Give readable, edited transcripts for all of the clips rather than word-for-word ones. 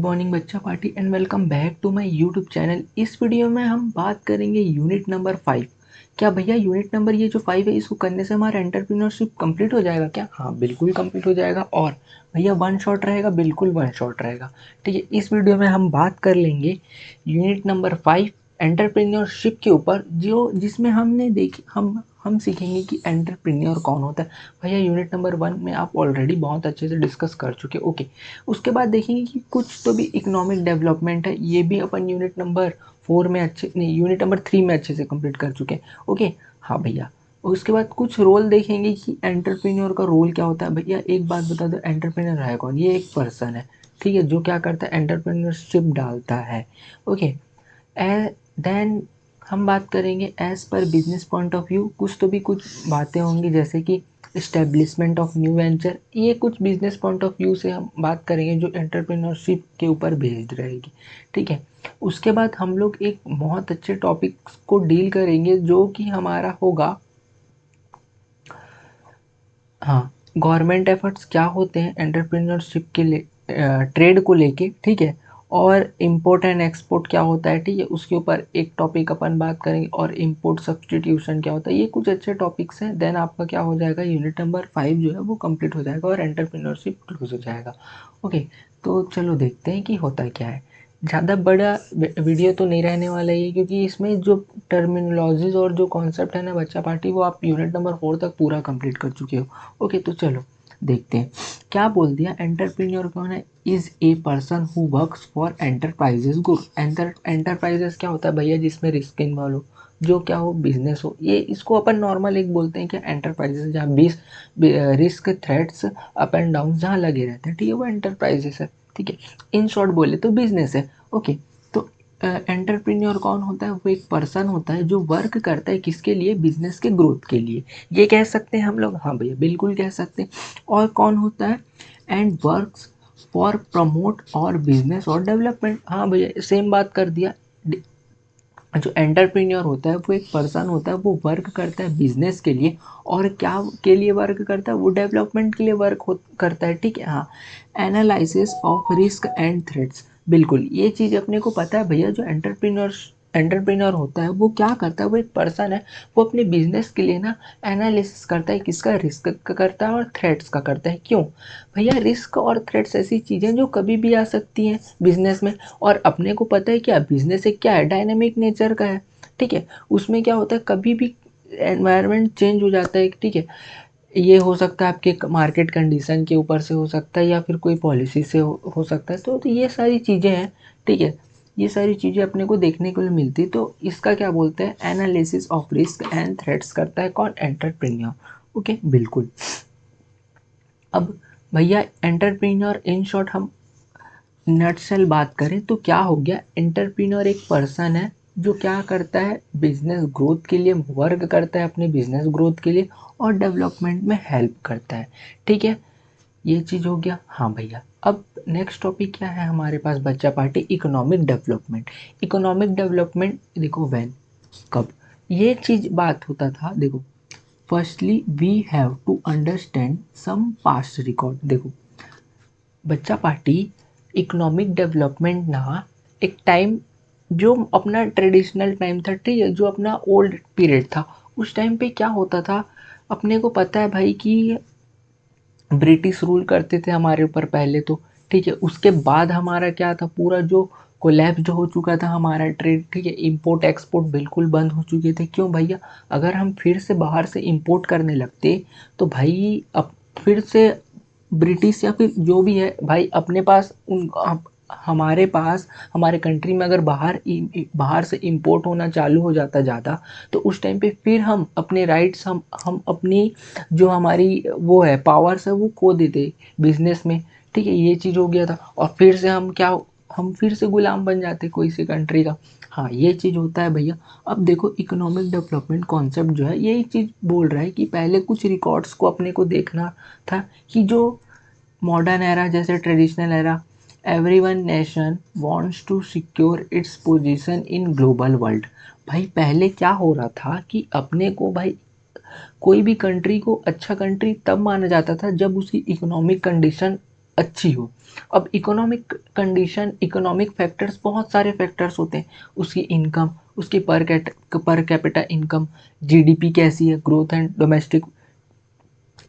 Morning बच्चा party and welcome back to my YouTube channel. इस video में हम बात करेंगे यूनिट नंबर 5। क्या भैया यूनिट नंबर ये जो 5 है इसको करने से हमारा एंटरप्रेन्योरशिप कंप्लीट हो जाएगा क्या? हाँ बिल्कुल कंप्लीट हो जाएगा। और भैया वन शॉट रहेगा? बिल्कुल वन शॉट रहेगा। ठीक है, इस वीडियो में हम बात कर लेंगे यूनिट नंबर 5 एंटरप्रेन्योरशिप के ऊपर, जो जिसमें हमने देखी हम सीखेंगे कि एंटरप्रेन्योर कौन होता है। भैया यूनिट नंबर 1 में आप ऑलरेडी बहुत अच्छे से डिस्कस कर चुके। ओके, उसके बाद देखेंगे कि कुछ तो भी इकोनॉमिक डेवलपमेंट है, ये भी अपन यूनिट नंबर 4 में अच्छे नहीं, यूनिट नंबर 3 में अच्छे से कंप्लीट कर चुके हैं। ओके हाँ भैया, उसके बाद कुछ रोल देखेंगे कि एंटरप्रेन्योर का रोल क्या होता है। भैया एक बात बता दो, एंटरप्रेन्योर है कौन? ये एक पर्सन है, ठीक है, जो क्या करता है, एंटरप्रेन्योरशिप डालता है। ओके, देन हम बात करेंगे as per business point of view. कुछ तो भी कुछ बातें होंगी जैसे कि इस्टेब्लिशमेंट ऑफ न्यू वेंचर, ये कुछ बिजनेस पॉइंट ऑफ व्यू से हम बात करेंगे जो एंटरप्रेन्योरशिप के ऊपर बेस्ड रहेगी। ठीक है, उसके बाद हम लोग एक बहुत अच्छे टॉपिक को डील करेंगे जो कि हमारा होगा, हाँ, गवर्नमेंट एफर्ट्स क्या होते हैं एंटरप्रेन्योरशिप के लिए, ट्रेड को लेके। ठीक है, और इम्पोर्ट एंड एक्सपोर्ट क्या होता है, ठीक है, उसके ऊपर एक टॉपिक अपन बात करेंगे। और इम्पोर्ट सब्सटीट्यूशन क्या होता है, ये कुछ अच्छे टॉपिक्स हैं। देन आपका क्या हो जाएगा, यूनिट नंबर 5 जो है वो कंप्लीट हो जाएगा और एंटरप्रेन्योरशिप क्लोज हो जाएगा। ओके, तो चलो देखते हैं कि होता क्या है। ज़्यादा बड़ा वीडियो तो नहीं रहने वाला है क्योंकि इसमें जो टर्मिनोलॉजीज और जो कॉन्सेप्ट है ना बच्चा पार्टी, वो आप यूनिट नंबर 4 तक पूरा कंप्लीट कर चुके हो। ओके, तो चलो देखते हैं क्या बोल दिया। एंटरप्रेन्योर कौन है? Is a person who works for enterprises group. Enterprises क्या होता है भैया? जिसमें रिस्क इन्वॉल्व हो, जो क्या हो, बिजनेस हो। ये इसको अपन नॉर्मल एक बोलते हैं कि एंटरप्राइजेस, जहाँ बीस risk threats up and down जहाँ लगे रहते हैं, ठीक है, वो एंटरप्राइजेस है। ठीक है, इन शॉर्ट बोले तो बिजनेस है। ओके, तो एंटरप्रेन्योर कौन होता है? वो एक पर्सन होता है जो वर्क करता है किसके लिए? बिजनेस के ग्रोथ के लिए। ये कह सकते हैं हम लोग, हाँ भैया बिल्कुल कह सकते हैं। और कौन होता है? एंड वर्क्स फॉर प्रमोट और बिजनेस और डेवलपमेंट। हाँ भैया सेम बात कर दिया। जो एंटरप्रेन्योर होता है वो एक पर्सन होता है, वो वर्क करता है बिजनेस के लिए। और क्या के लिए वर्क करता है? वो डेवलपमेंट के लिए करता है। ठीक है, हाँ, analysis of risk and threats. बिल्कुल ये चीज़ अपने को पता है भैया। जो एंटरप्रेन्योर होता है वो क्या करता है? वो एक पर्सन है, वो अपने बिजनेस के लिए ना एनालिसिस करता है, किसका? रिस्क का करता है और थ्रेट्स का करता है। क्यों भैया? रिस्क और थ्रेट्स ऐसी चीज़ें जो कभी भी आ सकती हैं बिजनेस में। और अपने को पता है क्या, बिजनेस एक क्या है, डायनेमिक नेचर का है। ठीक है, उसमें क्या होता है, कभी भी एनवायरनमेंट चेंज हो जाता है। ठीक है, ये हो सकता है आपके मार्केट कंडीशन के ऊपर से हो सकता है, या फिर कोई पॉलिसी से हो सकता है। तो ये सारी चीज़ें हैं। ठीक है, ये सारी चीज़ें अपने को देखने को मिलती। तो इसका क्या बोलते हैं, analysis of risk and threats करता है कौन? एंटरप्रेन्योर। ओके बिल्कुल। अब भैया एंटरप्रेन्योर इन शॉर्ट हम नटसेल बात करें तो क्या हो गया, एंटरप्रेन्योर एक पर्सन है जो क्या करता है, बिजनेस ग्रोथ के लिए वर्क करता है, अपने बिजनेस ग्रोथ के लिए और डेवलपमेंट में हेल्प करता है। ठीक है, ये चीज़ हो गया। हाँ भैया, अब नेक्स्ट टॉपिक क्या है हमारे पास बच्चा party? Economic development. Economic development देखो, व्हेन, कब, ये चीज़ बात होता था। देखो, firstly we have to understand some past record. देखो बच्चा पार्टी, इकोनॉमिक डेवलपमेंट ना एक टाइम, जो अपना ट्रेडिशनल टाइम था, ठीक है, जो अपना ओल्ड पीरियड था, उस टाइम पे क्या होता था, अपने को पता है भाई कि ब्रिटिश रूल करते थे हमारे ऊपर पहले तो। ठीक है, उसके बाद हमारा क्या था, पूरा जो कोलैप्स जो हो चुका था हमारा ट्रेड। ठीक है, इंपोर्ट एक्सपोर्ट बिल्कुल बंद हो चुके थे। क्यों भैया? अगर हम फिर से बाहर से इंपोर्ट करने लगते तो भाई अब फिर से ब्रिटिश या फिर जो भी है भाई अपने पास हमारे पास, हमारे कंट्री में अगर बाहर से इंपोर्ट होना चालू हो जाता ज़्यादा, तो उस टाइम पे फिर हम अपने राइट्स, हम अपनी जो हमारी वो है पावर्स है वो खो देते बिजनेस में। ठीक है, ये चीज़ हो गया था। और फिर से हम क्या, हम फिर से गुलाम बन जाते कोई सी कंट्री का। हाँ ये चीज़ होता है भैया। अब देखो इकोनॉमिक डेवलपमेंट कॉन्सेप्ट जो है यही चीज़ बोल रहा है कि पहले कुछ रिकॉर्ड्स को अपने को देखना था कि जो मॉडर्न एरा जैसे traditional era, everyone nation wants to secure its position in global world. भाई पहले क्या हो रहा था कि अपने को भाई कोई भी कंट्री को अच्छा कंट्री तब माना जाता था जब उसकी इकोनॉमिक कंडीशन अच्छी हो। अब इकोनॉमिक कंडीशन, इकोनॉमिक फैक्टर्स, बहुत सारे फैक्टर्स होते हैं, उसकी इनकम, उसकी पर कैपिटा इनकम, जीडीपी कैसी है, ग्रोथ एंड डोमेस्टिक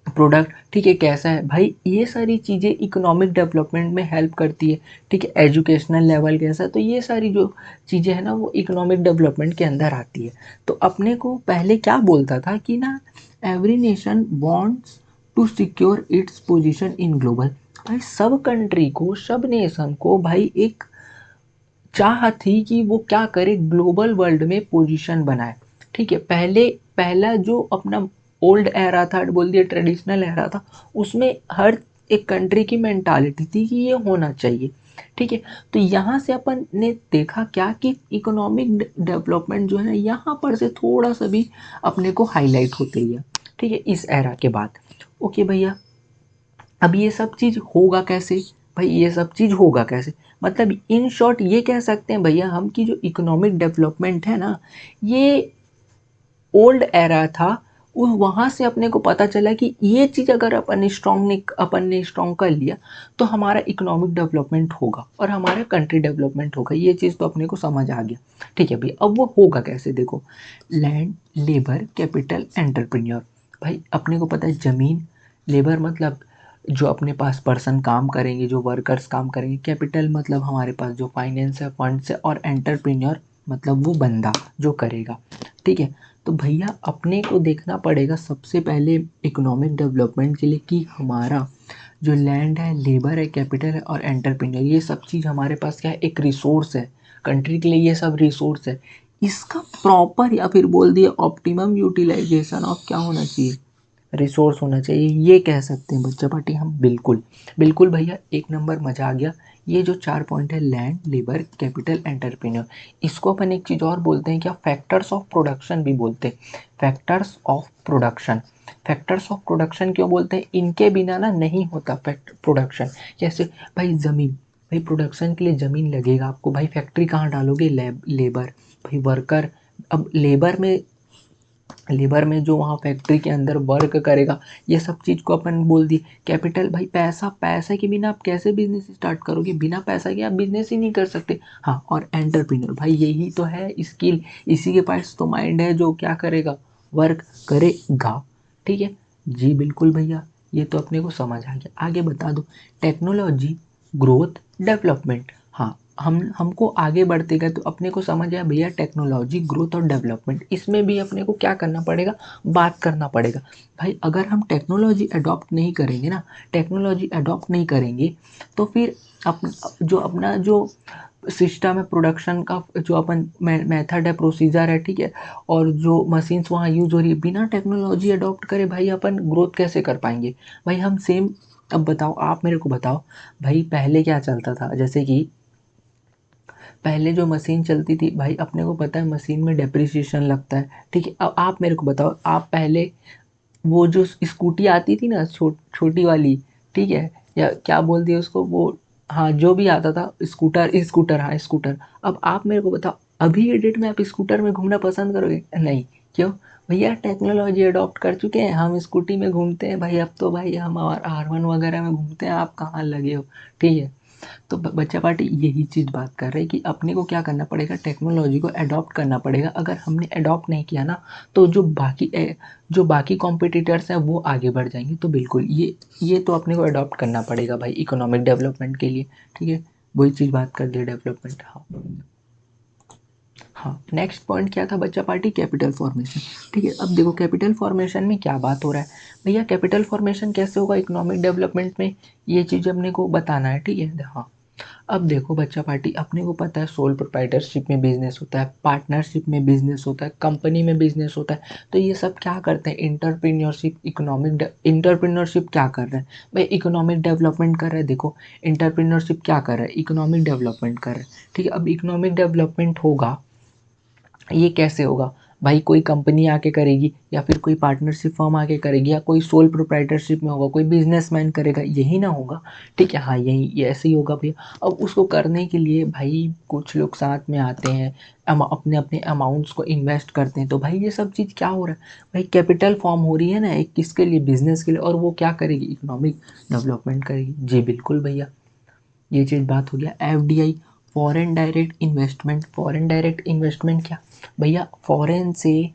प्रोडक्ट, ठीक है, कैसा है भाई, ये सारी चीज़ें इकोनॉमिक डेवलपमेंट में हेल्प करती है। ठीक है, एजुकेशनल लेवल कैसा है, तो ये सारी जो चीज़ें हैं ना वो इकोनॉमिक डेवलपमेंट के अंदर आती है। तो अपने को पहले क्या बोलता था कि ना, every nation wants to secure its position in global. भाई सब कंट्री को, सब नेशन को भाई एक चाह थी कि वो क्या करे, ग्लोबल वर्ल्ड में पोजीशन बनाए। ठीक है, पहले पहला जो अपना ओल्ड एरा था, बोल दिया ट्रेडिशनल एरा था, उसमें हर एक कंट्री की मेंटालिटी थी कि ये होना चाहिए। ठीक है, तो यहाँ से अपन ने देखा क्या कि इकोनॉमिक डेवलपमेंट जो है यहाँ पर से थोड़ा सा भी अपने को हाईलाइट होते गया। ठीक है, इस एरा के बाद। ओके भैया, अब ये सब चीज़ होगा कैसे? भाई ये सब चीज़ होगा कैसे, मतलब इन शॉर्ट ये कह सकते हैं भैया हम कि जो इकोनॉमिक डेवलपमेंट है ना, ये ओल्ड एरा था, उस वहाँ से अपने को पता चला कि ये चीज़ अगर अपन ने स्ट्रॉन्ग कर लिया तो हमारा इकोनॉमिक डेवलपमेंट होगा और हमारा कंट्री डेवलपमेंट होगा। ये चीज़ तो अपने को समझ आ गया। ठीक है भैया, अब वो होगा कैसे, देखो, लैंड, लेबर, कैपिटल, एंटरप्रेन्योर। भाई अपने को पता है ज़मीन, लेबर मतलब जो अपने पास पर्सन काम करेंगे, जो वर्कर्स काम करेंगे, कैपिटल मतलब हमारे पास जो फाइनेंस है, फंड्स है, और एंटरप्रेन्योर मतलब वो बंदा जो करेगा। ठीक है, तो भैया अपने को देखना पड़ेगा सबसे पहले इकोनॉमिक डेवलपमेंट के लिए कि हमारा जो लैंड है, लेबर है, कैपिटल है और एंटरप्रेन्योर, ये सब चीज़ हमारे पास क्या है, एक रिसोर्स है। कंट्री के लिए ये सब रिसोर्स है। इसका प्रॉपर या फिर बोल दिए ऑप्टिमम यूटिलाइजेशन ऑफ क्या होना चाहिए, रिसोर्स होना चाहिए, ये कह सकते हैं बच्चा पार्टी हम। बिल्कुल बिल्कुल भैया, एक नंबर, मज़ा आ गया। ये जो 4 पॉइंट है, लैंड, लेबर, कैपिटल, एंटरप्रेन्योर, इसको अपन एक चीज़ और बोलते हैं क्या, फैक्टर्स ऑफ प्रोडक्शन भी बोलते हैं। Factors of production, factors of production क्यों बोलते हैं, इनके बिना ना नहीं होता फैक्ट प्रोडक्शन। जैसे भाई ज़मीन, भाई प्रोडक्शन के लिए ज़मीन लगेगा आपको, भाई फैक्ट्री कहाँ डालोगे, लेबर, भाई वर्कर। अब लेबर में जो वहाँ फैक्ट्री के अंदर वर्क करेगा, ये सब चीज़ को अपन बोल दिए। कैपिटल भाई पैसा, पैसे के बिना आप कैसे बिजनेस स्टार्ट करोगे, बिना पैसा के आप बिजनेस ही नहीं कर सकते। हाँ, और एंटरप्रेन्योर भाई यही तो है स्किल, इसी के पास तो माइंड है जो क्या करेगा, वर्क करेगा। ठीक है जी, बिल्कुल भैया, ये तो अपने को समझ आ गया। आगे बता दो, टेक्नोलॉजी, ग्रोथ, डेवलपमेंट। हाँ, हमको आगे बढ़ते गए तो अपने को समझ आया भैया, टेक्नोलॉजी, ग्रोथ और डेवलपमेंट, इसमें भी अपने को क्या करना पड़ेगा, बात करना पड़ेगा। भाई अगर हम टेक्नोलॉजी अडॉप्ट नहीं करेंगे ना, टेक्नोलॉजी अडॉप्ट नहीं करेंगे तो फिर अपना जो सिस्टम है प्रोडक्शन का, जो अपन मेथड है, प्रोसीजर है, ठीक है, और जो मशीन्स वहाँ यूज हो रही है, बिना टेक्नोलॉजी अडॉप्ट करे भाई अपन ग्रोथ कैसे कर पाएंगे। भाई हम सेम, अब बताओ, आप मेरे को बताओ, भाई पहले क्या चलता था, जैसे कि पहले जो मशीन चलती थी भाई, अपने को पता है मशीन में डेप्रिसिएशन लगता है। ठीक है, अब आप मेरे को बताओ, आप पहले वो जो स्कूटी आती थी ना, छोटी वाली, ठीक है, या क्या बोल दिया उसको वो, हाँ जो भी आता था, स्कूटर, स्कूटर, हाँ स्कूटर। अब आप मेरे को बताओ, अभी के डेट में आप स्कूटर में घूमना पसंद करोगे? नहीं। क्यों? भैया टेक्नोलॉजी अडॉप्ट कर चुके हैं, हम स्कूटी में घूमते हैं भाई, अब तो भाई हम R1 वगैरह में घूमते हैं, आप कहाँ लगे हो। ठीक है, तो बच्चा पार्टी यही चीज़ बात कर रहे हैं कि अपने को क्या करना पड़ेगा, टेक्नोलॉजी को अडॉप्ट करना पड़ेगा। अगर हमने अडॉप्ट नहीं किया ना, तो जो बाकी कॉम्पिटिटर्स हैं वो आगे बढ़ जाएंगे। तो बिल्कुल ये तो अपने को अडॉप्ट करना पड़ेगा भाई इकोनॉमिक डेवलपमेंट के लिए। ठीक है, वही चीज़ बात कर दी, डेवलपमेंट। हाँ हाँ, नेक्स्ट पॉइंट क्या था बच्चा पार्टी, कैपिटल फॉर्मेशन। ठीक है, अब देखो कैपिटल फॉर्मेशन में क्या बात हो रहा है भैया, कैपिटल फॉर्मेशन कैसे होगा इकोनॉमिक डेवलपमेंट में, ये चीज़ अपने को बताना है। ठीक है, हाँ, अब देखो बच्चा पार्टी, अपने को पता है सोल प्रोप्राइटरशिप में बिजनेस होता है, पार्टनरशिप में बिजनेस होता है, कंपनी में बिजनेस होता है। तो ये सब क्या करते हैं, इंटरप्रीनियोरशिप, इंटरप्रीनियोरशिप क्या कर रहे हैं भाई, इकोनॉमिक डेवलपमेंट कर रहे हैं। देखो इंटरप्रीनियोरशिप क्या कर रहा है, इकोनॉमिक डेवलपमेंट कर रहे हैं। ठीक है, अब इकोनॉमिक डेवलपमेंट होगा, ये कैसे होगा, भाई कोई कंपनी आके करेगी या फिर कोई पार्टनरशिप फर्म आके करेगी या कोई सोल प्रोप्राइटरशिप में होगा, कोई बिजनेसमैन करेगा, यही ना होगा। ठीक है, हाँ यही ये ऐसे ही होगा भैया। अब उसको करने के लिए भाई कुछ लोग साथ में आते हैं, अपने अपने अमाउंट्स को इन्वेस्ट करते हैं। तो भाई ये सब चीज़ क्या हो रहा है भाई, कैपिटल फॉर्म हो रही है ना एक, किसके लिए, बिजनेस के लिए, और वो क्या करेगी, इकोनॉमिक डेवलपमेंट करेगी। जी बिल्कुल भैया, ये चीज़ बात हो गया। FDI, foreign direct investment. Foreign direct investment क्या भैया, फॉरेन से,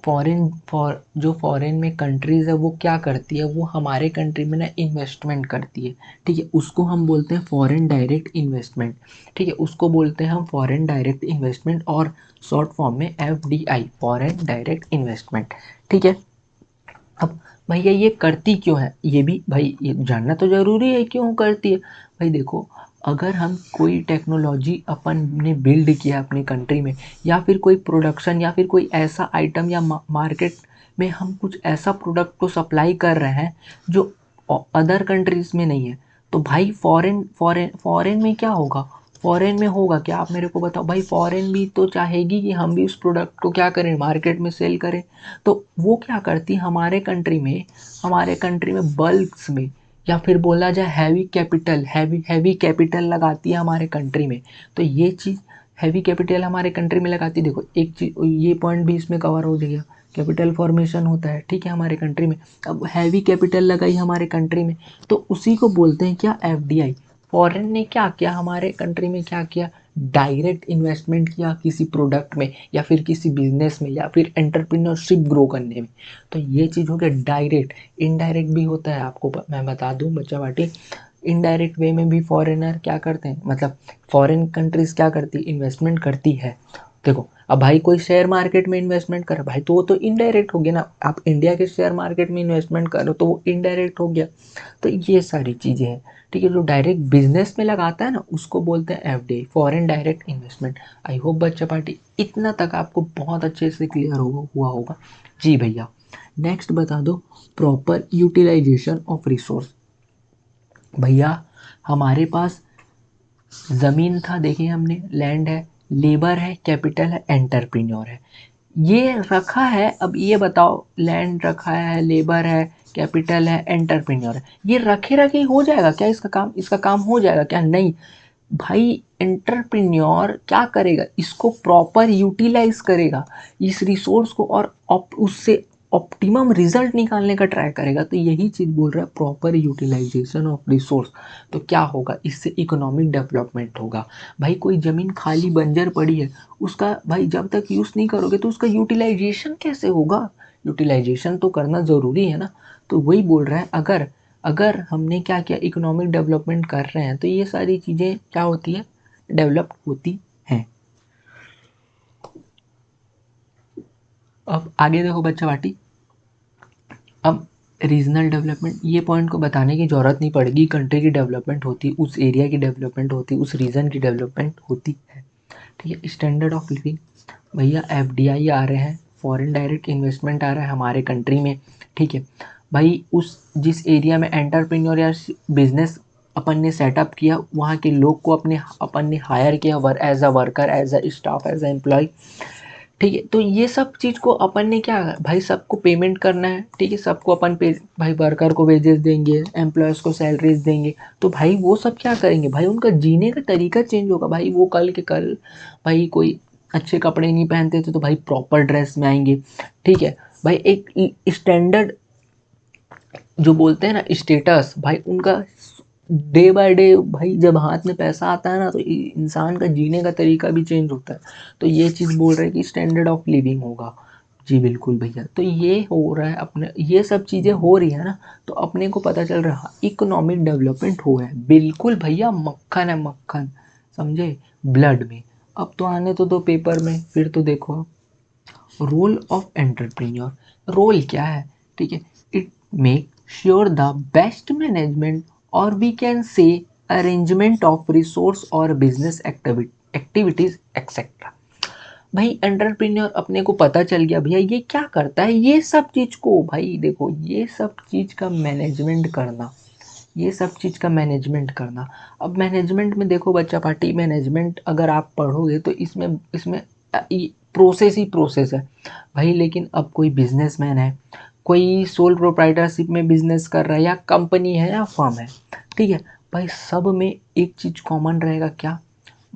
जो फॉरेन में कंट्रीज है वो क्या करती है, वो हमारे कंट्री में ना इन्वेस्टमेंट करती है। ठीक है, उसको हम बोलते हैं फॉरेन डायरेक्ट इन्वेस्टमेंट। ठीक है, उसको बोलते हैं हम फॉरेन डायरेक्ट इन्वेस्टमेंट, और शॉर्ट फॉर्म में एफडीआई, फॉरेन डायरेक्ट इन्वेस्टमेंट। ठीक है, अब भैया ये करती क्यों है, ये भी भाई ये जानना तो जरूरी है क्यों करती है। भाई देखो, अगर हम कोई टेक्नोलॉजी अपन ने बिल्ड किया अपनी कंट्री में, या फिर कोई प्रोडक्शन, या फिर कोई ऐसा आइटम, या मार्केट में हम कुछ ऐसा प्रोडक्ट को सप्लाई कर रहे हैं जो अदर कंट्रीज में नहीं है, तो भाई फॉरेन फॉरेन फॉरेन में क्या होगा, फॉरेन में होगा क्या, आप मेरे को बताओ भाई। फॉरेन भी तो चाहेगी कि हम भी उस प्रोडक्ट को क्या करें, मार्केट में सेल करें। तो वो क्या करती है, हमारे कंट्री में बल्क्स में, या फिर बोला जाए heavy capital, heavy heavy capital लगाती है हमारे कंट्री में। तो ये चीज़, हैवी कैपिटल हमारे कंट्री में लगाती है। देखो एक चीज़, ये पॉइंट भी इसमें कवर हो गया, कैपिटल फॉर्मेशन होता है ठीक है हमारे कंट्री में। अब हैवी कैपिटल लगाई हमारे कंट्री में, तो उसी को बोलते हैं क्या, एफडीआई। फॉरेन ने क्या किया हमारे कंट्री में, क्या किया, डायरेक्ट इन्वेस्टमेंट किया किसी प्रोडक्ट में, या फिर किसी बिजनेस में, या फिर एंटरप्रेन्योरशिप ग्रो करने में। तो ये चीज़ हो गया डायरेक्ट। इनडायरेक्ट भी होता है, आपको मैं बता दूं बच्चा बाटी, इनडायरेक्ट वे में भी फॉरेनर क्या करते हैं, मतलब फॉरेन कंट्रीज क्या करती है, इन्वेस्टमेंट करती है। देखो अब भाई कोई शेयर मार्केट में इन्वेस्टमेंट कर भाई, तो वो तो इनडायरेक्ट हो गया ना। आप इंडिया के शेयर मार्केट में इन्वेस्टमेंट करो तो वो इनडायरेक्ट हो गया। तो ये सारी चीज़ें हैं। ठीक है, जो डायरेक्ट बिजनेस में लगाता है ना उसको बोलते हैं FDI, foreign direct investment. I hope बच्चा पार्टी इतना तक आपको बहुत अच्छे से क्लियर हुआ होगा। जी भैया, नेक्स्ट बता दो, प्रॉपर यूटिलाइजेशन ऑफ रिसोर्स। भैया हमारे पास ज़मीन था, देखिए हमने, लैंड है, लेबर है, कैपिटल है, एंटरप्रेन्योर है, ये रखा है। अब ये बताओ, लैंड रखा है, लेबर है, कैपिटल है, एंटरप्रेन्योर है, ये रखे रखे ही हो जाएगा क्या, इसका काम हो जाएगा क्या, नहीं भाई। एंटरप्रेन्योर क्या करेगा, इसको प्रॉपर यूटिलाइज करेगा इस रिसोर्स को, और उससे ऑप्टिमम रिजल्ट निकालने का ट्राई करेगा। तो यही चीज़ बोल रहा है, प्रॉपर यूटिलाइजेशन ऑफ रिसोर्स। तो क्या होगा, इससे इकोनॉमिक डेवलपमेंट होगा। भाई कोई ज़मीन खाली बंजर पड़ी है, उसका भाई जब तक यूज़ नहीं करोगे तो उसका यूटिलाइजेशन कैसे होगा, यूटिलाइजेशन तो करना ज़रूरी है ना। तो वही बोल रहा है, अगर अगर हमने क्या किया, इकोनॉमिक डेवलपमेंट कर रहे हैं, तो ये सारी चीज़ें क्या होती है, डेवलप होती हैं। अब आगे देखो बच्चा बाटी, अब रीजनल डेवलपमेंट, ये पॉइंट को बताने की ज़रूरत नहीं पड़ेगी, कंट्री की डेवलपमेंट होती, उस एरिया की डेवलपमेंट होती, उस रीजन की डेवलपमेंट होती है। ठीक है, स्टैंडर्ड ऑफ लिविंग, भैया एफडीआई आ रहे हैं, फॉरेन डायरेक्ट इन्वेस्टमेंट आ रहा है हमारे कंट्री में। ठीक है भाई, उस जिस एरिया में एंटरप्रेन्योर या बिजनेस अपन ने सेटअप किया, वहाँ के लोग को अपन ने हायर किया, as a worker, as a staff, as a employ. ठीक है, तो ये सब चीज़ को अपन ने क्या, भाई सबको पेमेंट करना है। ठीक है, सबको अपन पे, भाई वर्कर को वेजेस देंगे, एम्प्लॉयज़ को सैलरीज देंगे। तो भाई वो सब क्या करेंगे, भाई उनका जीने का तरीका चेंज होगा। भाई वो कल के कल भाई कोई अच्छे कपड़े नहीं पहनते थे, तो भाई प्रॉपर ड्रेस में आएंगे। ठीक है भाई, एक स्टैंडर्ड जो बोलते हैं ना स्टेटस, भाई उनका डे बाय डे, भाई जब हाथ में पैसा आता है ना तो इंसान का जीने का तरीका भी चेंज होता है। तो ये चीज़ बोल रहे हैं कि स्टैंडर्ड ऑफ लिविंग होगा। जी बिल्कुल भैया, तो ये हो रहा है अपने, ये सब चीज़ें हो रही है ना, तो अपने को पता चल रहा है इकोनॉमिक डेवलपमेंट हो रहा है। बिल्कुल भैया, मक्खन है मक्खन, समझे, ब्लड में। अब तो आने तो दो पेपर में, फिर तो देखो रोल ऑफ एंटरप्रेन्योर, रोल क्या है। ठीक है, it make sure the best management, और we can say arrangement of resource और बिजनेस एक्टिविटीज एक्सेट्रा। भाई एंटरप्रेन्योर अपने को पता चल गया भैया ये क्या करता है, ये सब चीज को, भाई देखो ये सब चीज का मैनेजमेंट करना, ये सब चीज़ का मैनेजमेंट करना। अब मैनेजमेंट में देखो बच्चा पार्टी, मैनेजमेंट अगर आप पढ़ोगे तो इसमें इसमें प्रोसेस ही प्रोसेस है भाई। लेकिन अब कोई बिजनेसमैन है, कोई सोल प्रोप्राइटरशिप में बिजनेस कर रहा है, या कंपनी है या फर्म है, ठीक है भाई, सब में एक चीज़ कॉमन रहेगा क्या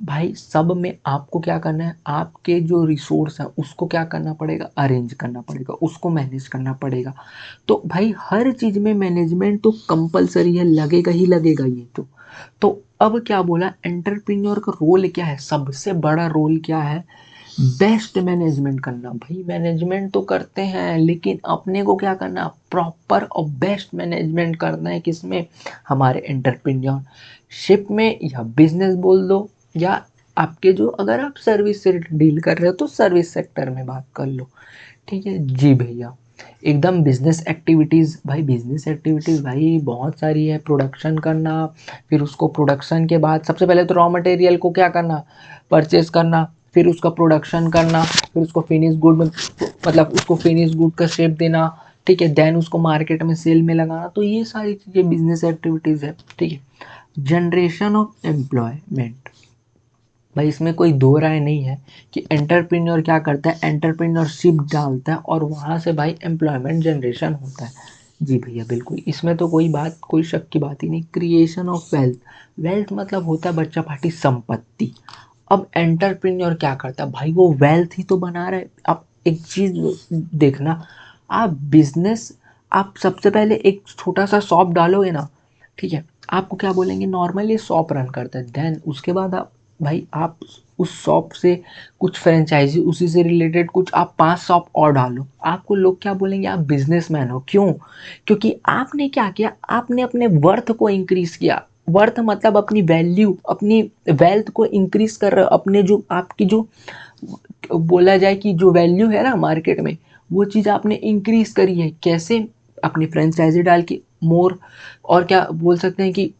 भाई, सब में आपको क्या करना है, आपके जो रिसोर्स है उसको क्या करना पड़ेगा, अरेंज करना पड़ेगा, उसको मैनेज करना पड़ेगा। तो भाई हर चीज़ में मैनेजमेंट तो कंपलसरी है, लगेगा ही लगेगा ये तो अब क्या बोला, एंटरप्रेन्योर का रोल क्या है, सबसे बड़ा रोल क्या है, बेस्ट मैनेजमेंट करना। भाई मैनेजमेंट तो करते हैं, लेकिन अपने को क्या करना, प्रॉपर और बेस्ट मैनेजमेंट करना है, किसमें, हमारे एंटरप्रेन्योरशिप में, या बिजनेस बोल दो, या आपके जो, अगर आप सर्विस से डील कर रहे हो तो सर्विस सेक्टर में बात कर लो, ठीक है जी भैया। एकदम बिजनेस एक्टिविटीज़, भाई बिजनेस एक्टिविटीज़ भाई बहुत सारी है, प्रोडक्शन करना, फिर उसको प्रोडक्शन के बाद सबसे पहले तो रॉ मटेरियल को क्या करना, परचेज करना, फिर उसका प्रोडक्शन करना, फिर उसको फिनिश गुड में, मतलब उसको फिनिश गुड का शेप देना, ठीक है, देन उसको मार्केट में सेल में लगाना। तो ये सारी चीज़ें बिजनेस एक्टिविटीज़ है, ठीक है। जनरेशन ऑफ एम्प्लॉयमेंट, भाई इसमें कोई दो राय नहीं है कि एंटरप्रेन्योर क्या करता है, एंटरप्रेन्योरशिप डालता है और वहाँ से भाई एम्प्लॉयमेंट जनरेशन होता है। जी भैया बिल्कुल, इसमें तो कोई बात, कोई शक की बात ही नहीं। क्रिएशन ऑफ वेल्थ, वेल्थ मतलब होता है बच्चा पार्टी संपत्ति। अब एंटरप्रेन्योर क्या करता है भाई, वो वेल्थ ही तो बना रहा है। अब एक चीज़ देखना, आप बिजनेस, आप सबसे पहले एक छोटा सा शॉप डालोगे ना, ठीक है, आपको क्या बोलेंगे, नॉर्मली शॉप रन करता है, देन उसके बाद आप भाई आप उस शॉप से कुछ फ्रेंचाइजी, उसी से रिलेटेड कुछ आप 5 शॉप और डालो, आपको लोग क्या बोलेंगे, आप बिजनेसमैन हो। क्यों? क्योंकि आपने क्या किया, आपने अपने वर्थ को इंक्रीज किया। वर्थ मतलब अपनी वैल्यू, अपनी वेल्थ को इंक्रीज कर रहे हो, अपने जो आपकी जो बोला जाए कि जो वैल्यू है ना मार्केट में, वो चीज़ आपने इंक्रीज करी है। कैसे? अपनी फ्रेंचाइजी डाल के मोर, और क्या बोल सकते हैं कि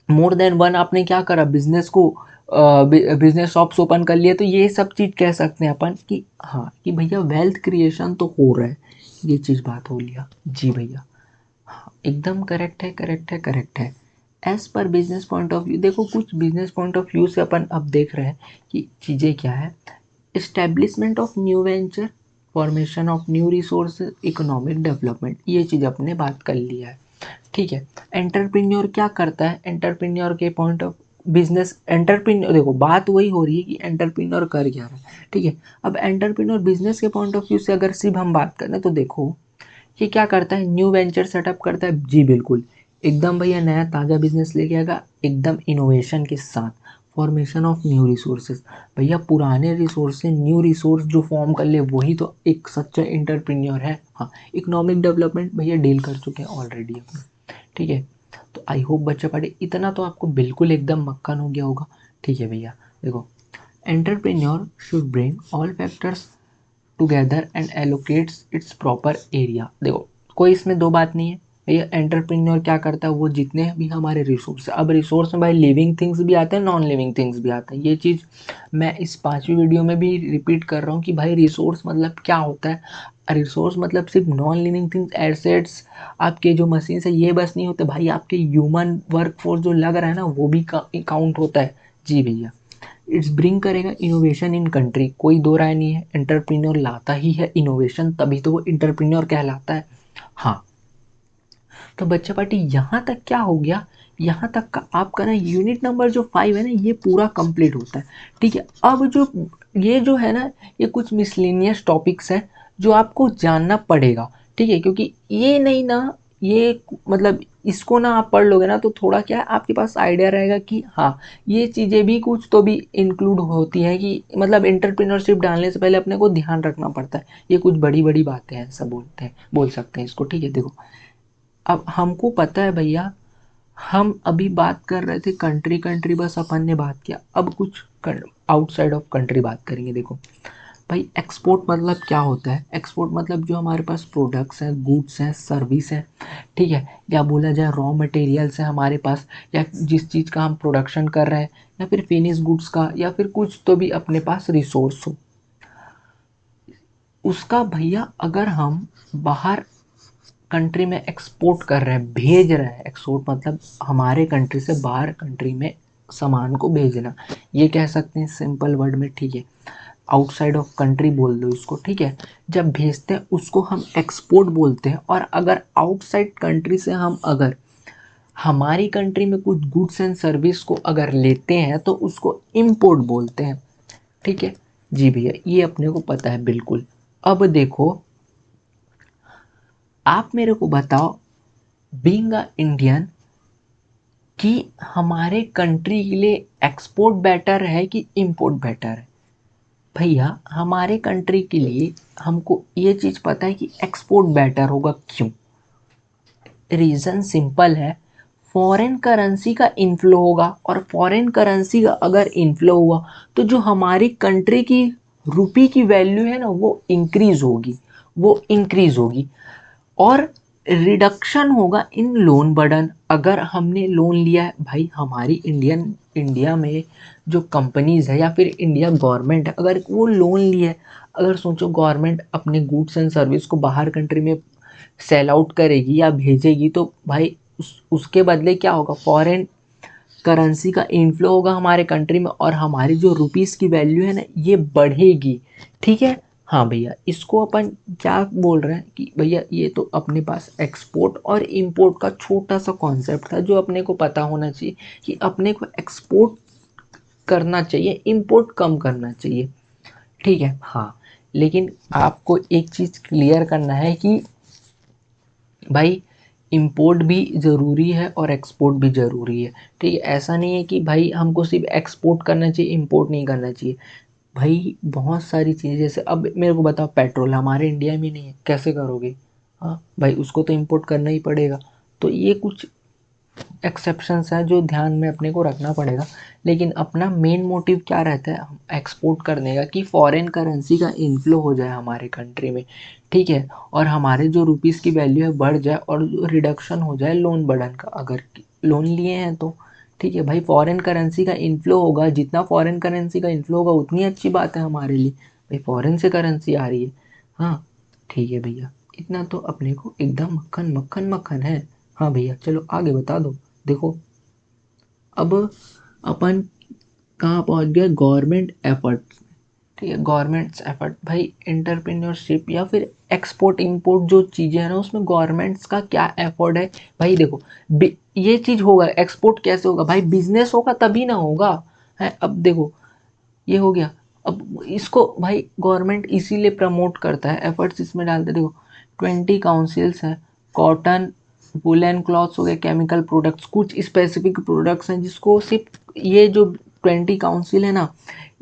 मोर देन वन आपने क्या करा, बिजनेस को, बिजनेस शॉप्स ओपन कर लिए। तो ये सब चीज़ कह सकते हैं अपन कि हाँ, कि भैया वेल्थ क्रिएशन तो हो रहा है, ये चीज़ बात हो लिया जी भैया। हाँ एकदम करेक्ट है, करेक्ट है, करेक्ट है। As per business point of view, देखो कुछ बिजनेस पॉइंट ऑफ व्यू से अपन अब देख रहे हैं कि चीज़ें क्या है। Establishment of new venture, formation of new resources, economic development, ये चीज़ अपने बात कर लिया है, ठीक है। एंटरप्रेन्योर क्या करता है, एंटरप्रेन्योर के पॉइंट ऑफ बिजनेस, एंटरप्रेन्योर देखो बात वही हो रही है कि एंटरप्रेन्योर कर क्या रहा है, ठीक है। अब एंटरप्रेन्योर बिजनेस के पॉइंट ऑफ व्यू से अगर सिर्फ हम बात करें तो देखो ये क्या करता है, न्यू वेंचर सेटअप करता है जी बिल्कुल, एकदम भैया नया ताज़ा बिजनेस लेके आएगा, एकदम इनोवेशन के साथ। फॉर्मेशन ऑफ न्यू रिसोर्सेज, भैया पुराने रिसोर्स से न्यू रिसोर्स जो फॉर्म कर ले वही तो एक सच्चा एंटरप्रेन्योर है। हाँ, इकोनॉमिक डेवलपमेंट भैया डील कर चुके हैं ऑलरेडी अपने, ठीक है। तो आई होप बच्चा पढ़े, इतना तो आपको बिल्कुल एकदम मक्खन हो गया होगा, ठीक है भैया। देखो, entrepreneur should bring all factors together and allocates it's proper area. देखो कोई इसमें दो बात नहीं है भैया, एंटरप्रेन्योर क्या करता है, वो जितने भी हमारे रिसोर्स है, अब रिसोर्स में भाई लिविंग थिंग्स भी आते हैं, नॉन लिविंग थिंग्स भी आते हैं। ये चीज़ मैं इस 5वीं वीडियो में भी रिपीट कर रहा हूँ कि भाई रिसोर्स मतलब क्या होता है। रिसोर्स मतलब सिर्फ नॉन लिविंग थिंग्स, एसेट्स, आपके जो मशीन है ये बस नहीं होते भाई, आपके ह्यूमन वर्कफोर्स जो लग रहा है ना वो भी काउंट होता है जी भैया। इट्स ब्रिंग करेगा इनोवेशन इन कंट्री, कोई दो राय नहीं है, एंटरप्रेन्योर लाता ही है इनोवेशन, तभी तो वो एंटरप्रेन्योर कहलाता है। हाँ, तो बच्चा पार्टी यहाँ तक क्या हो गया, यहाँ तक का आपका ना यूनिट नंबर जो 5 है ना ये पूरा कंप्लीट होता है, ठीक है। अब जो ये जो है ना, ये कुछ मिसलेनियस टॉपिक्स हैं जो आपको जानना पड़ेगा, ठीक है, क्योंकि ये नहीं ना, ये मतलब इसको ना आप पढ़ लोगे ना तो थोड़ा क्या है आपके पास आइडिया रहेगा कि हाँ ये चीज़ें भी कुछ तो भी इंक्लूड होती हैं, कि मतलब एंटरप्रेन्योरशिप डालने से पहले अपने को ध्यान रखना पड़ता है। ये कुछ बड़ी बड़ी बातें हैं, सब बोलते हैं, बोल सकते हैं इसको, ठीक है। देखो अब हमको पता है भैया, हम अभी बात कर रहे थे कंट्री कंट्री, बस अपन ने बात किया, अब कुछ आउटसाइड ऑफ कंट्री बात करेंगे। देखो भाई एक्सपोर्ट मतलब क्या होता है, एक्सपोर्ट मतलब जो हमारे पास प्रोडक्ट्स हैं, गुड्स हैं, सर्विस हैं, ठीक है, या बोला जाए रॉ मटेरियल्स है हमारे पास, या जिस चीज़ का हम प्रोडक्शन कर रहे हैं, या फिर फिनिश गुड्स का, या फिर कुछ तो भी अपने पास रिसोर्स हो, उसका भैया अगर हम बाहर कंट्री में एक्सपोर्ट कर रहे हैं, भेज रहे हैं, एक्सपोर्ट मतलब हमारे कंट्री से बाहर कंट्री में सामान को भेजना, ये कह सकते हैं सिंपल वर्ड में, ठीक है। आउटसाइड ऑफ कंट्री बोल दो इसको, ठीक है। जब भेजते हैं उसको हम एक्सपोर्ट बोलते हैं, और अगर आउटसाइड कंट्री से हम अगर हमारी कंट्री में कुछ गुड्स एंड सर्विस को अगर लेते हैं तो उसको इम्पोर्ट बोलते हैं, ठीक है। जी भैया, ये अपने को पता है बिल्कुल। अब देखो, आप मेरे को बताओ, बीइंग अ इंडियन, कि हमारे कंट्री के लिए एक्सपोर्ट बेटर है कि इंपोर्ट बेटर है। भैया हमारे कंट्री के लिए हमको ये चीज़ पता है कि एक्सपोर्ट बेटर होगा। क्यों? रीज़न सिंपल है, फॉरेन करेंसी का इनफ्लो होगा, और फॉरेन करेंसी का अगर इनफ्लो हुआ तो जो हमारी कंट्री की रुपी की वैल्यू है ना वो इंक्रीज होगी, वो इंक्रीज होगी। और रिडक्शन होगा इन लोन बर्डन। अगर हमने लोन लिया है भाई, हमारी इंडिया में जो कंपनीज है या फिर इंडिया गवर्नमेंट है, अगर वो लोन लिए है, अगर सोचो गवर्नमेंट अपने गुड्स एंड सर्विस को बाहर कंट्री में सेल आउट करेगी या भेजेगी, तो भाई उसके बदले क्या होगा, फॉरेन करेंसी का इनफ्लो होगा हमारे कंट्री में, और हमारी जो रुपीस की वैल्यू है ना ये बढ़ेगी, ठीक है। हाँ भैया, इसको अपन क्या बोल रहे हैं कि भैया ये तो अपने पास एक्सपोर्ट और इंपोर्ट का छोटा सा कॉन्सेप्ट था जो अपने को पता होना चाहिए, कि अपने को एक्सपोर्ट करना चाहिए, इंपोर्ट कम करना चाहिए, ठीक है। हाँ, लेकिन आपको एक चीज़ क्लियर करना है कि भाई इंपोर्ट भी ज़रूरी है और एक्सपोर्ट भी ज़रूरी है, ठीक है। ऐसा नहीं है कि भाई हमको सिर्फ एक्सपोर्ट करना चाहिए, इंपोर्ट नहीं करना चाहिए। भाई बहुत सारी चीज़ें, जैसे अब मेरे को बताओ, पेट्रोल हमारे इंडिया में नहीं है, कैसे करोगे? हाँ भाई, उसको तो इंपोर्ट करना ही पड़ेगा। तो ये कुछ एक्सेप्शंस हैं जो ध्यान में अपने को रखना पड़ेगा। लेकिन अपना मेन मोटिव क्या रहता है एक्सपोर्ट करने का, कि फॉरेन करेंसी का इनफ्लो हो जाए हमारे कंट्री में, ठीक है। और हमारे जो रुपीस की वैल्यू है बढ़ जाए, और रिडक्शन हो जाए लोन बर्डन का, अगर लोन लिए हैं तो, ठीक है भाई। फॉरेन करेंसी का इनफ्लो होगा, जितना फॉरेन करेंसी का इनफ्लो होगा उतनी अच्छी बात है हमारे लिए, भाई फॉरेन से करेंसी आ रही है। हाँ ठीक है भैया, इतना तो अपने को एकदम मक्खन मक्खन मक्खन है। हाँ भैया, चलो आगे बता दो। देखो, अब अपन कहाँ पहुँच गया, गवर्नमेंट एफर्ट, ठीक है। गवर्नमेंट्स एफर्ट, भाई एंटरप्रेन्योरशिप या फिर एक्सपोर्ट इंपोर्ट जो चीज़ें हैं ना उसमें गवर्नमेंट्स का क्या एफर्ट है। भाई देखो, ये चीज़ होगा, एक्सपोर्ट कैसे होगा भाई, बिजनेस होगा तभी ना होगा, है। अब देखो, ये हो गया। अब इसको भाई गवर्नमेंट इसीलिए प्रमोट करता है, एफर्ट्स इसमें डालते, देखो 20 काउंसिल्स हैं, कॉटन, वुलन क्लॉथ्स हो गए, केमिकल प्रोडक्ट्स, कुछ स्पेसिफिक प्रोडक्ट्स हैं जिसको सिर्फ ये जो 20 काउंसिल है ना,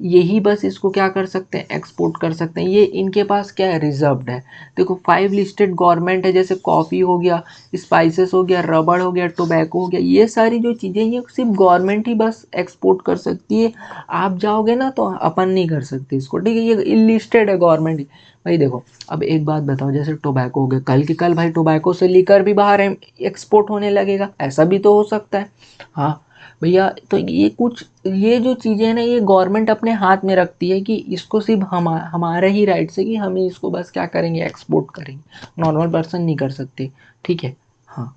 यही बस इसको क्या कर सकते हैं, एक्सपोर्ट कर सकते हैं। ये इनके पास क्या है, रिजर्व्ड है। देखो 5 लिस्टेड गवर्नमेंट है, जैसे कॉफ़ी हो गया, स्पाइसेस हो गया, रबड़ हो गया, टोबैको हो गया, ये सारी जो चीज़ें ये सिर्फ गवर्नमेंट ही बस एक्सपोर्ट कर सकती है। आप जाओगे ना तो अपन नहीं कर सकते इसको, ठीक है, ये इलिस्टेड है गवर्नमेंट ही। भाई देखो, अब एक बात बताओ, जैसे टोबैको हो गया, कल के कल भाई टोबैको से लेकर भी बाहर एक्सपोर्ट होने लगेगा, ऐसा भी तो हो सकता है। हाँ भैया, तो ये कुछ, ये जो चीज़ें हैं ना ये गवर्नमेंट अपने हाथ में रखती है, कि इसको सिर्फ हमारा ही राइट्स है कि हम इसको बस क्या करेंगे, एक्सपोर्ट करेंगे, नॉर्मल पर्सन नहीं कर सकते, ठीक है। हाँ,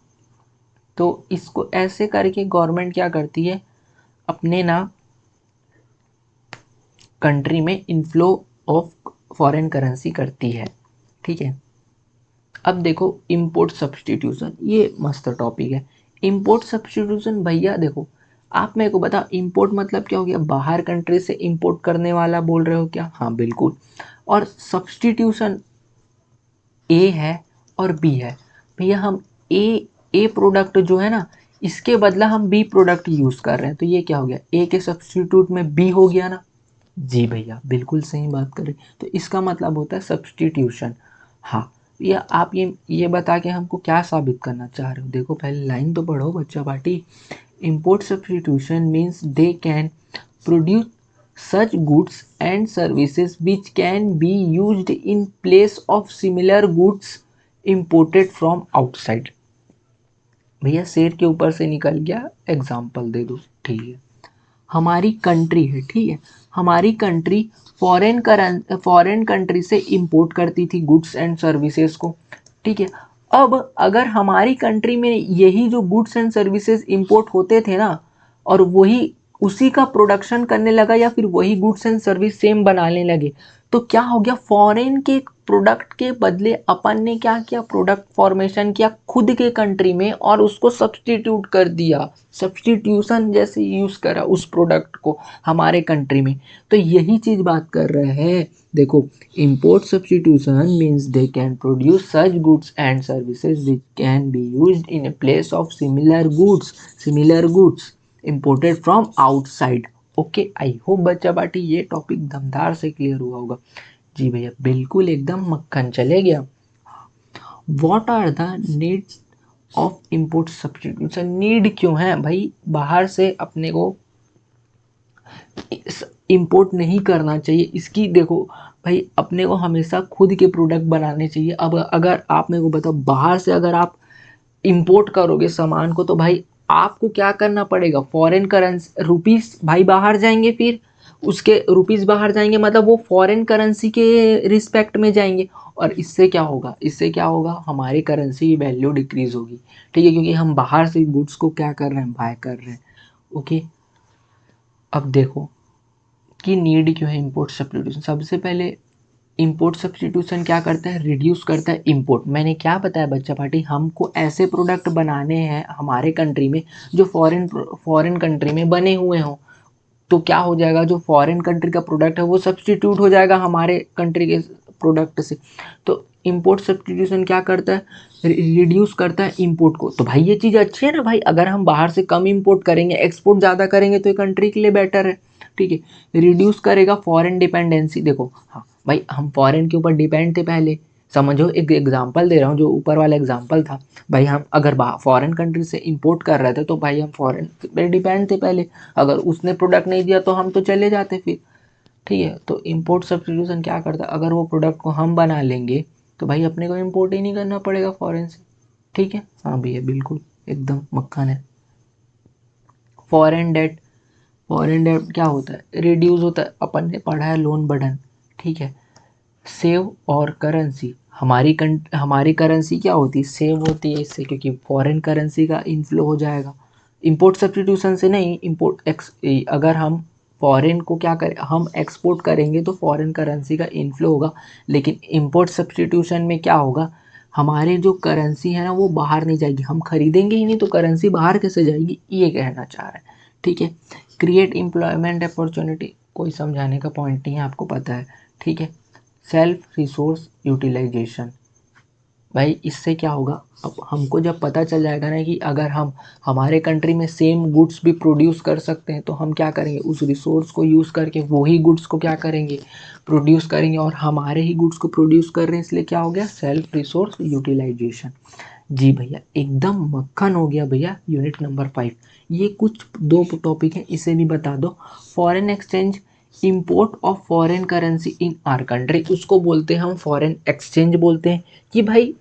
तो इसको ऐसे करके गवर्नमेंट क्या करती है, अपने ना कंट्री में इनफ्लो ऑफ फॉरेन करेंसी करती है, ठीक है। अब देखो, इंपोर्ट सब्सटीट्यूशन, ये मस्त टॉपिक है। इंपोर्ट सब्सटीट्यूशन भैया देखो, आप मेरे को बताओ, इंपोर्ट मतलब क्या हो गया, बाहर कंट्री से इंपोर्ट करने वाला बोल रहे हो क्या? हाँ बिल्कुल। और सब्सटीट्यूशन ए है और बी है। भैया हम ए प्रोडक्ट जो है ना, इसके बदला हम बी प्रोडक्ट यूज़ कर रहे हैं, तो ये क्या हो गया, ए के सब्सटीट्यूट में बी हो गया ना। जी भैया, बिल्कुल सही बात कर रहे, तो इसका मतलब होता है सब्सटीट्यूशन। हाँ, या आप ये बता के हमको क्या साबित करना चाह रहे हो, देखो पहले लाइन तो पढ़ो बच्चा party. Import substitution means they can produce such goods and services which can be used in place of similar goods imported from outside। भैया शेर के ऊपर से निकल गया, एग्जाम्पल दे दो, ठीक है। हमारी कंट्री है, ठीक है, हमारी कंट्री फॉरेन कंट्री से इंपोर्ट करती थी गुड्स एंड सर्विसेज को, ठीक है। अब अगर हमारी कंट्री में यही जो गुड्स एंड सर्विसेज इंपोर्ट होते थे ना, और वही उसी का प्रोडक्शन करने लगा या फिर वही गुड्स एंड सर्विस सेम बनाने लगे, तो क्या हो गया, फॉरेन के प्रोडक्ट के बदले अपन ने क्या किया, प्रोडक्ट फॉर्मेशन किया खुद के कंट्री में और उसको सब्सटीट्यूट कर दिया, सब्सटीट्यूशन जैसे यूज करा उस प्रोडक्ट को हमारे कंट्री में। तो यही चीज बात कर रहे हैं। देखो, import substitution means they can produce such goods and services which can be used in a place of similar goods imported from outside। Okay, I hope बच्चा बाटी ये टॉपिक दमदार से क्लियर हुआ होगा। जी भैया बिल्कुल एकदम मक्खन चले गया। What are the needs of import substitution, need क्यों है भाई, बाहर से अपने को इंपोर्ट नहीं करना चाहिए। इसकी देखो भाई, अपने को हमेशा खुद के प्रोडक्ट बनाने चाहिए। अब अगर आप मेरे को बताओ, बाहर से अगर आप इंपोर्ट करोगे सामान को, तो भाई आपको क्या करना पड़ेगा, फॉरेन करेंसी रुपीस भाई बाहर जाएंगे, फिर उसके रुपीस बाहर जाएंगे, मतलब वो फॉरेन करेंसी के रिस्पेक्ट में जाएंगे। और इससे क्या होगा, इससे क्या होगा, हमारी करेंसी की वैल्यू डिक्रीज होगी। ठीक है, क्योंकि हम बाहर से गुड्स को क्या कर रहे हैं, बाय कर रहे हैं। ओके, अब देखो कि नीड क्यों है इंपोर्ट सब्स्टिट्यूशन। सबसे पहले इंपोर्ट सब्स्टिट्यूशन क्या करता है, रिड्यूस करता है इंपोर्ट। मैंने क्या बताया बच्चा पार्टी, हमको ऐसे प्रोडक्ट बनाने हैं हमारे कंट्री में जो फॉरेन कंट्री में बने हुए हों। तो क्या हो जाएगा, जो फॉरेन कंट्री का प्रोडक्ट है वो सब्स्टिट्यूट हो जाएगा हमारे कंट्री के प्रोडक्ट से। तो इंपोर्ट सब्स्टिट्यूशन क्या करता है, रिड्यूस करता है इंपोर्ट को। तो भाई ये चीज़ अच्छी है ना भाई, अगर हम बाहर से कम इंपोर्ट करेंगे, एक्सपोर्ट ज़्यादा करेंगे, तो ये कंट्री के लिए बेटर है। ठीक है, रिड्यूस करेगा फॉरेन डिपेंडेंसी। देखो हाँ भाई, हम फॉरेन के ऊपर डिपेंड थे पहले, समझो एक एग्जांपल दे रहा हूँ, जो ऊपर वाला एग्जांपल था भाई, हम अगर फॉरेन कंट्री से इंपोर्ट कर रहे थे तो भाई हम फॉरेन पे डिपेंड थे पहले, अगर उसने प्रोडक्ट नहीं दिया तो हम तो चले जाते फिर। ठीक है, तो इंपोर्ट सब्स्टिट्यूशन क्या करता है, अगर वो प्रोडक्ट को हम बना लेंगे तो भाई अपने को इंपोर्ट ही नहीं करना पड़ेगा फॉरेन से। ठीक है, हाँ भैया बिल्कुल एकदम मक्खन है। फॉरेन डेट, फॉरेन डेट क्या होता है, रिड्यूस होता है, अपन ने पढ़ा है लोन बर्डन। ठीक है, सेव और करेंसी, हमारी करेंसी क्या होती है, सेव होती है इससे, क्योंकि फॉरेन करेंसी का इनफ्लो हो जाएगा। इंपोर्ट सब्स्टिट्यूशन से नहीं, इंपोर्ट अगर हम फॉरेन को क्या करें, हम एक्सपोर्ट करेंगे तो फॉरेन करेंसी का इनफ्लो होगा। लेकिन इंपोर्ट सब्स्टिट्यूशन में क्या होगा, हमारे जो करेंसी है ना वो बाहर नहीं जाएगी, हम खरीदेंगे ही नहीं तो करेंसी बाहर कैसे जाएगी, ये कहना चाह रहे हैं। ठीक है, क्रिएट एम्प्लॉयमेंट अपॉर्चुनिटी, कोई समझाने का पॉइंट नहीं है, आपको पता है। ठीक है, सेल्फ रिसोर्स यूटिलाइजेशन, भाई इससे क्या होगा, अब हमको जब पता चल जाएगा ना कि अगर हम हमारे कंट्री में सेम गुड्स भी प्रोड्यूस कर सकते हैं, तो हम क्या करेंगे, उस रिसोर्स को यूज़ करके वही गुड्स को क्या करेंगे, प्रोड्यूस करेंगे। और हमारे ही गुड्स को प्रोड्यूस कर रहे हैं, इसलिए क्या हो गया, सेल्फ रिसोर्स यूटिलाइजेशन। जी भैया एकदम मक्खन हो गया भैया। यूनिट नंबर 5, ये कुछ दो टॉपिक हैं, इसे भी बता दो। Foreign exchange, import of foreign currency in our country, उसको बोलते हैं हम फॉरेन एक्सचेंज बोलते हैं। कि भाई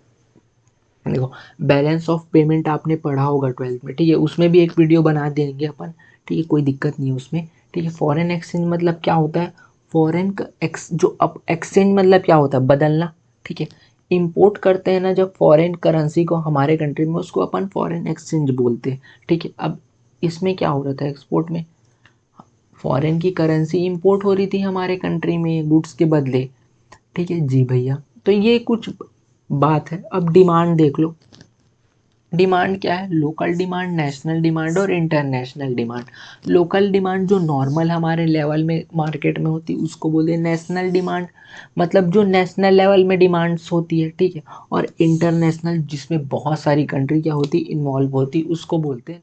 देखो, बैलेंस ऑफ पेमेंट आपने पढ़ा होगा 12th में, ठीक है, उसमें भी एक वीडियो बना देंगे अपन। ठीक है, कोई दिक्कत नहीं है उसमें। ठीक है, फॉरेन एक्सचेंज मतलब क्या होता है, फॉरेन का जो अब एक्सचेंज मतलब क्या होता है, बदलना। ठीक है, इंपोर्ट करते हैं ना जब फॉरेन करेंसी को हमारे कंट्री में, उसको अपन फॉरेन एक्सचेंज बोलते हैं। ठीक है, अब इसमें क्या हो रहा था, एक्सपोर्ट में फॉरेन की करेंसी इंपोर्ट हो रही थी हमारे कंट्री में गुड्स के बदले। ठीक है जी भैया, तो ये कुछ बात है। अब डिमांड देख लो, डिमांड क्या है, लोकल डिमांड, नेशनल डिमांड और इंटरनेशनल डिमांड। लोकल डिमांड जो नॉर्मल हमारे लेवल में मार्केट में होती है उसको बोलते हैं नेशनल डिमांड, मतलब जो नेशनल लेवल में डिमांड्स होती है। ठीक है, और इंटरनेशनल जिसमें बहुत सारी कंट्री क्या होती इन्वॉल्व होती, उसको बोलते हैं।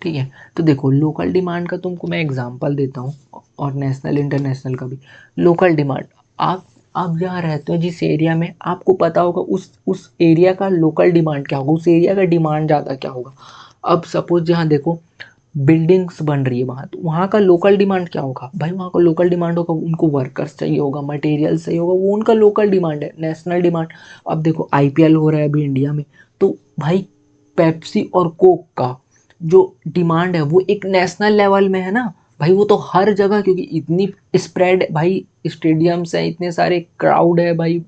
ठीक है, तो देखो लोकल डिमांड का तुमको मैं एग्जांपल देता हूँ, और नेशनल इंटरनेशनल का भी। लोकल डिमांड, आप जहाँ रहते हो जिस एरिया में, आपको पता होगा उस एरिया का लोकल डिमांड क्या होगा, उस एरिया का डिमांड ज़्यादा क्या होगा। अब सपोज जहाँ देखो बिल्डिंग्स बन रही है वहाँ, तो वहाँ का लोकल डिमांड क्या होगा भाई, वहाँ का लोकल डिमांड होगा, उनको वर्कर्स चाहिए होगा, मटेरियल चाहिए होगा, वो उनका लोकल डिमांड है। नेशनल डिमांड, अब देखो आईपीएल हो रहा है अभी इंडिया में, तो भाई पेप्सी और कोक का जो डिमांड है वो एक नेशनल लेवल में है ना भाई वो तो हर जगह, क्योंकि इतनी स्प्रेड भाई, स्टेडियम्स हैं, इतने सारे क्राउड है भाई,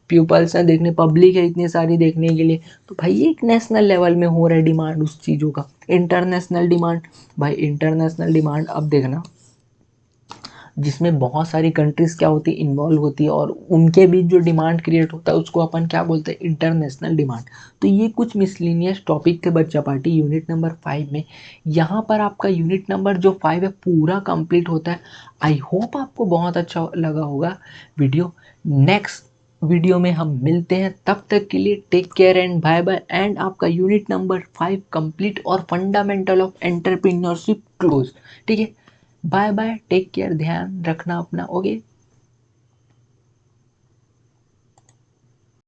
पीपल्स हैं देखने, पब्लिक है इतनी सारी देखने के लिए, तो भाई ये एक नेशनल लेवल में हो रहा है डिमांड उस चीज़ों का। इंटरनेशनल डिमांड, भाई इंटरनेशनल डिमांड अब देखना, जिसमें बहुत सारी कंट्रीज़ क्या होती है, इन्वॉल्व होती है, और उनके बीच जो डिमांड क्रिएट होता है उसको अपन क्या बोलते हैं, इंटरनेशनल डिमांड। तो ये कुछ मिसलिनियस टॉपिक थे बच्चा पार्टी यूनिट नंबर 5 में। यहाँ पर आपका यूनिट नंबर जो 5 है पूरा कंप्लीट होता है। आई होप आपको बहुत अच्छा लगा होगा वीडियो। नेक्स्ट वीडियो में हम मिलते हैं, तब तक के लिए take care and bye bye. And आपका यूनिट नंबर 5 कंप्लीट और फंडामेंटल ऑफ एंटरप्रेन्योरशिप क्लोज। ठीक है, बाय बाय, टेक केयर, ध्यान रखना अपना। ओके।